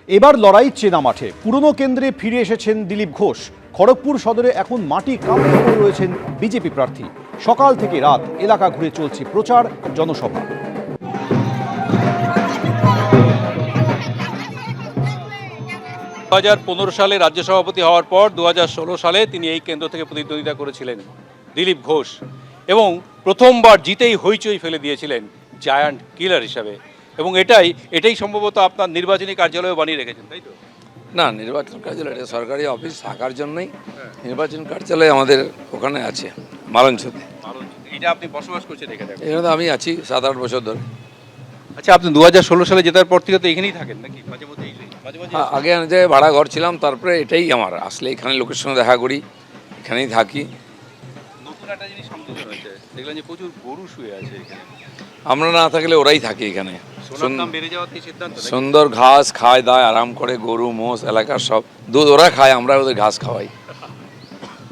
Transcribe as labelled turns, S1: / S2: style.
S1: এবার লড়াই চেনা মাঠে। পুরনো কেন্দ্রে ফিরে এসেছেন দিলীপ ঘোষ। খড়গপুর সদরে এখন মাটি কামড়ে পড়ে রয়েছেন বিজেপি প্রার্থী। সকাল থেকে রাত এলাকা ঘুরে চলছে প্রচার, জনসভা।
S2: 2015 সালে রাজ্য সভাপতি হওয়ার পর 2016 সালে তিনি এই কেন্দ্র থেকে প্রতিদ্বন্দ্বিতা করেছিলেন দিলীপ ঘোষ, এবং প্রথমবার জিতেই হইচই ফেলে দিয়েছিলেন জায়ান্ট কিলার হিসাবে। এবং এটাই সম্ভবত আপনার নির্বাচনী কার্যালয়ে বানিয়ে রেখেছেন, তাই তো?
S3: না, নির্বাচন কার্যালয় এটা সরকারি অফিস থাকার জন্যই নির্বাচন কার্যালয় আমাদের ওখানে আছে মালঞ্চতে।
S2: এটা আপনি বসবাস করছেন এখানে?
S3: এখানে তো আমি আছি 7-8 বছর ধরে।
S2: আচ্ছা, আপনি 2016 সালে জেতার পর থেকে তো এখানেই থাকেন নাকি? মাঝে মধ্যে
S3: আগে আমি যে ভাড়া ঘর ছিলাম, তারপরে এটাই আমার আসলে এখানে লোকের সঙ্গে দেখা করি, এখানেই থাকি।
S2: নতুন একটা জিনিস সংযোজন হয়েছে, দেখলেন যে প্রচুর গরু শুয়ে আছে এখানে।
S3: আমরা না থাকলে ওরাই থাকে এখানে।
S2: সোনার দাম বেড়ে যাওয়াতেই সিদ্ধান্ত নাকি?
S3: সুন্দর ঘাস খায় দায় আরাম করে, গরু মোষ এলাকার সব দুধ ওরা খায়, আমরা ওদের ঘাস খাওয়াই।